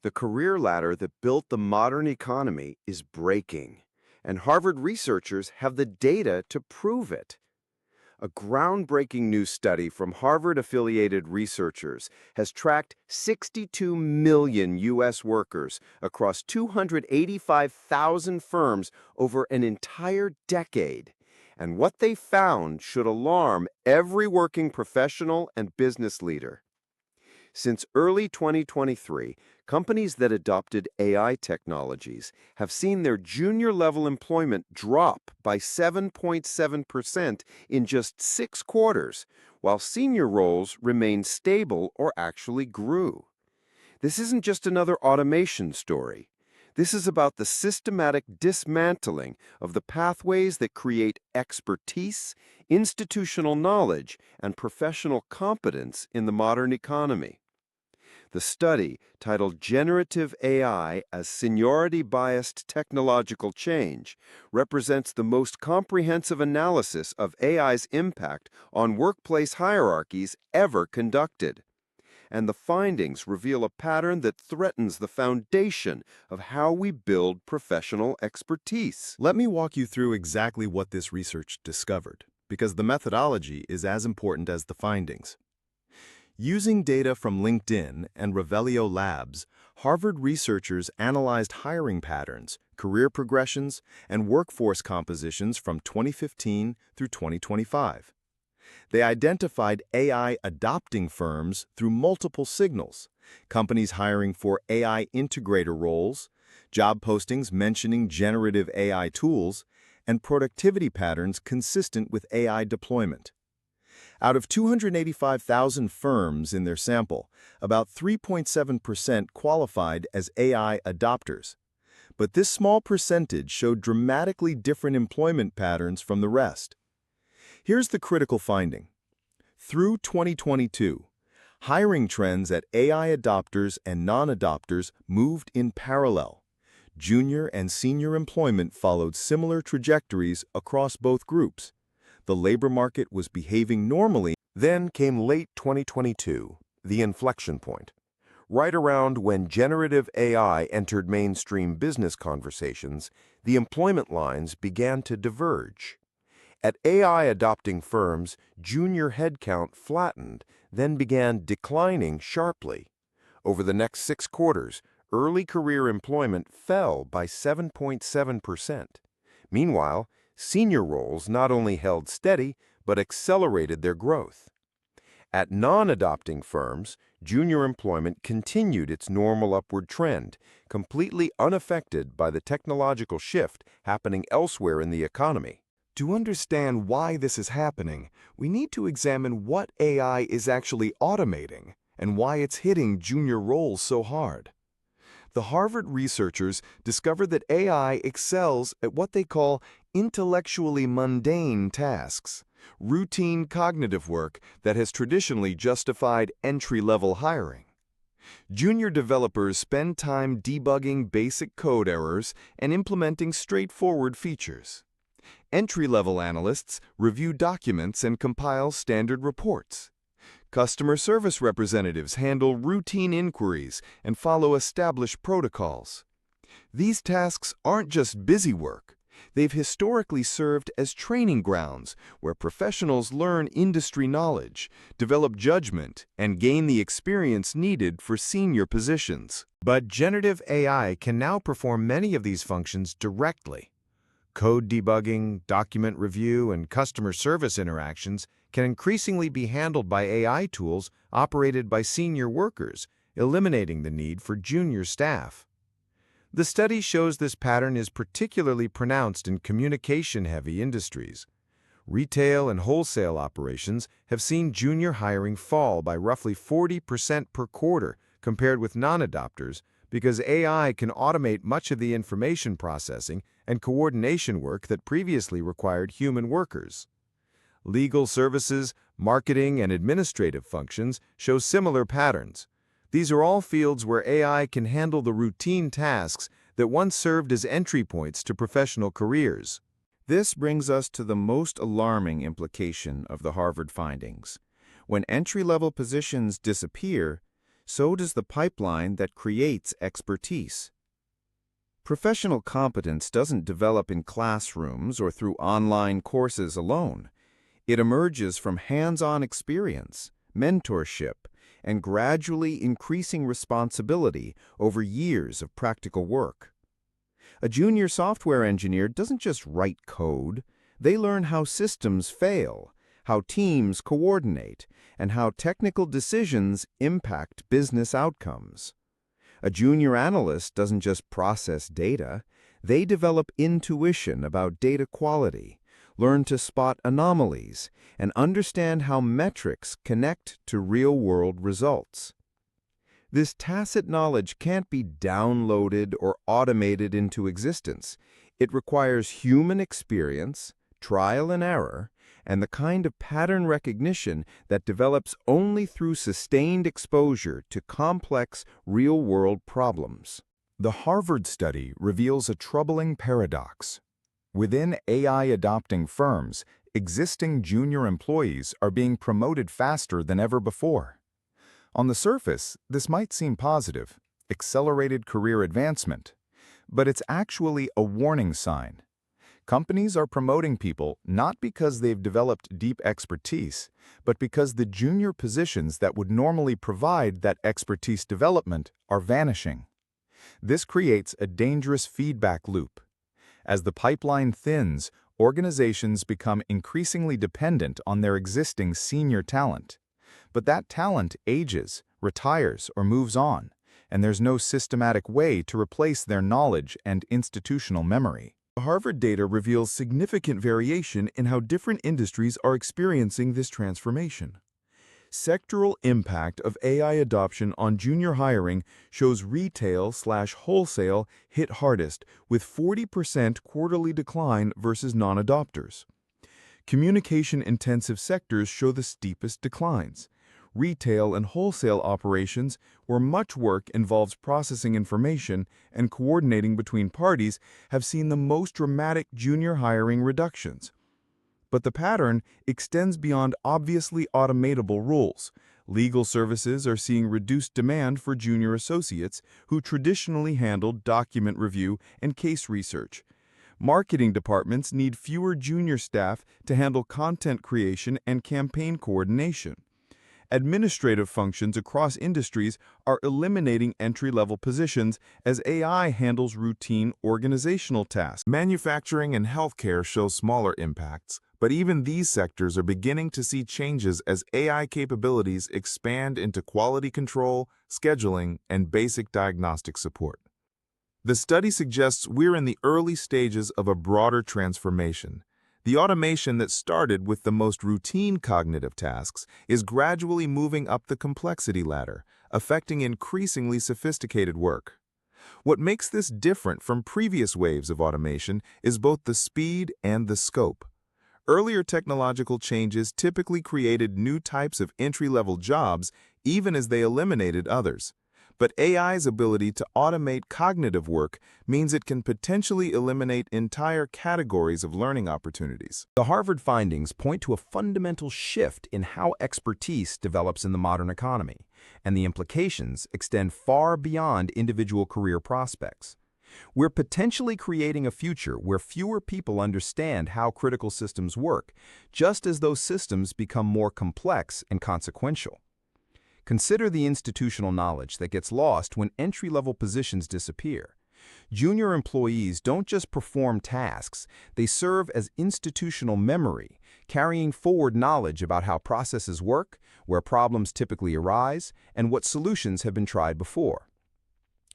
The career ladder that built the modern economy is breaking, and Harvard researchers have the data to prove it. A groundbreaking new study from Harvard-affiliated researchers has tracked 62 million U.S. workers across 285,000 firms over an entire decade. And what they found should alarm every working professional and business leader. Since early 2023, companies that adopted AI technologies have seen their junior-level employment drop by 7.7% in just 6 quarters, while senior roles remained stable or actually grew. This isn't just another automation story. This is about the systematic dismantling of the pathways that create expertise, institutional knowledge, and professional competence in the modern economy. The study, titled Generative AI as Seniority-Biased Technological Change, represents the most comprehensive analysis of AI's impact on workplace hierarchies ever conducted. And the findings reveal a pattern that threatens the foundation of how we build professional expertise. Let me walk you through exactly what this research discovered, because the methodology is as important as the findings. Using data from LinkedIn and Revelio Labs, Harvard researchers analyzed hiring patterns, career progressions, and workforce compositions from 2015 through 2025. They identified AI-adopting firms through multiple signals: companies hiring for AI integrator roles, job postings mentioning generative AI tools, and productivity patterns consistent with AI deployment. Out of 285,000 firms in their sample, about 3.7% qualified as AI adopters. But this small percentage showed dramatically different employment patterns from the rest. Here's the critical finding. Through 2022, hiring trends at AI adopters and non-adopters moved in parallel. Junior and senior employment followed similar trajectories across both groups. The labor market was behaving normally. Then came late 2022, the inflection point, right around when generative AI entered mainstream business conversations. The employment lines began to diverge. At AI-adopting firms, junior headcount flattened, then began declining sharply. Over the next 6 quarters, early career employment fell by 7.7%. Meanwhile, senior roles not only held steady, but accelerated their growth. At non-adopting firms, junior employment continued its normal upward trend, completely unaffected by the technological shift happening elsewhere in the economy. To understand why this is happening, we need to examine what AI is actually automating and why it's hitting junior roles so hard. The Harvard researchers discovered that AI excels at what they call intellectually mundane tasks, routine cognitive work that has traditionally justified entry-level hiring. Junior developers spend time debugging basic code errors and implementing straightforward features. Entry-level analysts review documents and compile standard reports. Customer service representatives handle routine inquiries and follow established protocols. These tasks aren't just busy work. They've historically served as training grounds where professionals learn industry knowledge, develop judgment, and gain the experience needed for senior positions. But generative AI can now perform many of these functions directly. Code debugging, document review, and customer service interactions can increasingly be handled by AI tools operated by senior workers, eliminating the need for junior staff. The study shows this pattern is particularly pronounced in communication-heavy industries. Retail and wholesale operations have seen junior hiring fall by roughly 40% per quarter compared with non-adopters because AI can automate much of the information processing and coordination work that previously required human workers. Legal services, marketing, and administrative functions show similar patterns. These are all fields where AI can handle the routine tasks that once served as entry points to professional careers. This brings us to the most alarming implication of the Harvard findings. When entry-level positions disappear, so does the pipeline that creates expertise. Professional competence doesn't develop in classrooms or through online courses alone. It emerges from hands-on experience, mentorship, and gradually increasing responsibility over years of practical work. A junior software engineer doesn't just write code. They learn how systems fail, how teams coordinate, and how technical decisions impact business outcomes. A junior analyst doesn't just process data. They develop intuition about data quality, learn to spot anomalies, and understand how metrics connect to real-world results. This tacit knowledge can't be downloaded or automated into existence. It requires human experience, trial and error, and the kind of pattern recognition that develops only through sustained exposure to complex, real-world problems. The Harvard study reveals a troubling paradox. Within AI-adopting firms, existing junior employees are being promoted faster than ever before. On the surface, this might seem positive, accelerated career advancement, but it's actually a warning sign. Companies are promoting people not because they've developed deep expertise, but because the junior positions that would normally provide that expertise development are vanishing. This creates a dangerous feedback loop. As the pipeline thins, organizations become increasingly dependent on their existing senior talent. But that talent ages, retires, or moves on, and there's no systematic way to replace their knowledge and institutional memory. The Harvard data reveals significant variation in how different industries are experiencing this transformation. Sectoral impact of AI adoption on junior hiring shows retail/wholesale hit hardest, with 40% quarterly decline versus non-adopters. Communication-intensive sectors show the steepest declines. Retail and wholesale operations, where much work involves processing information and coordinating between parties, have seen the most dramatic junior hiring reductions. But the pattern extends beyond obviously automatable roles. Legal services are seeing reduced demand for junior associates who traditionally handled document review and case research. Marketing departments need fewer junior staff to handle content creation and campaign coordination. Administrative functions across industries are eliminating entry-level positions as AI handles routine organizational tasks. Manufacturing and healthcare show smaller impacts, but even these sectors are beginning to see changes as AI capabilities expand into quality control, scheduling, and basic diagnostic support. The study suggests we're in the early stages of a broader transformation. The automation that started with the most routine cognitive tasks is gradually moving up the complexity ladder, affecting increasingly sophisticated work. What makes this different from previous waves of automation is both the speed and the scope. Earlier technological changes typically created new types of entry-level jobs even as they eliminated others. But AI's ability to automate cognitive work means it can potentially eliminate entire categories of learning opportunities. The Harvard findings point to a fundamental shift in how expertise develops in the modern economy, and the implications extend far beyond individual career prospects. We're potentially creating a future where fewer people understand how critical systems work, just as those systems become more complex and consequential. Consider the institutional knowledge that gets lost when entry-level positions disappear. Junior employees don't just perform tasks, they serve as institutional memory, carrying forward knowledge about how processes work, where problems typically arise, and what solutions have been tried before.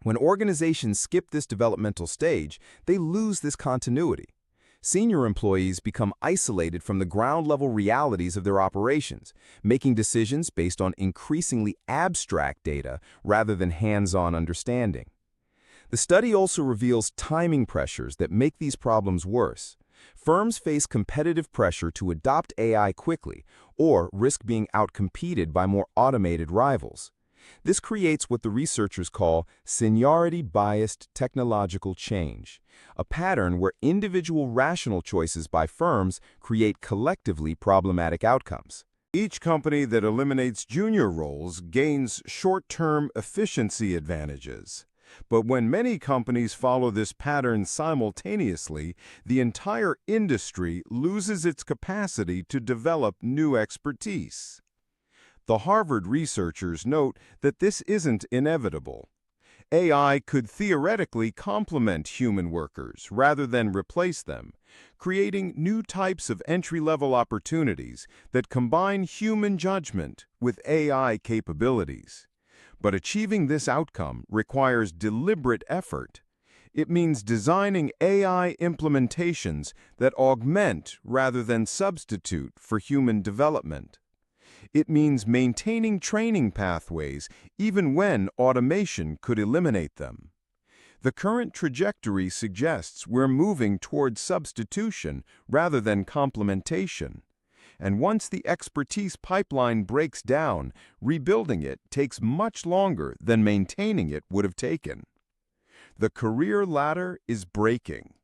When organizations skip this developmental stage, they lose this continuity. Senior employees become isolated from the ground-level realities of their operations, making decisions based on increasingly abstract data rather than hands-on understanding. The study also reveals timing pressures that make these problems worse. Firms face competitive pressure to adopt AI quickly or risk being outcompeted by more automated rivals. This creates what the researchers call seniority-biased technological change, a pattern where individual rational choices by firms create collectively problematic outcomes. Each company that eliminates junior roles gains short-term efficiency advantages. But when many companies follow this pattern simultaneously, the entire industry loses its capacity to develop new expertise. The Harvard researchers note that this isn't inevitable. AI could theoretically complement human workers rather than replace them, creating new types of entry-level opportunities that combine human judgment with AI capabilities. But achieving this outcome requires deliberate effort. It means designing AI implementations that augment rather than substitute for human development. It means maintaining training pathways even when automation could eliminate them. The current trajectory suggests we're moving towards substitution rather than complementation. And once the expertise pipeline breaks down, rebuilding it takes much longer than maintaining it would have taken. The career ladder is breaking.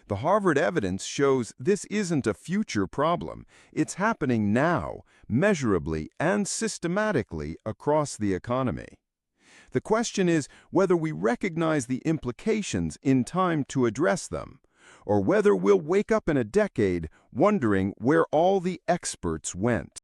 The Harvard evidence shows this isn't a future problem. It's happening now, measurably and systematically across the economy. The question is whether we recognize the implications in time to address them, or whether we'll wake up in a decade wondering where all the experts went.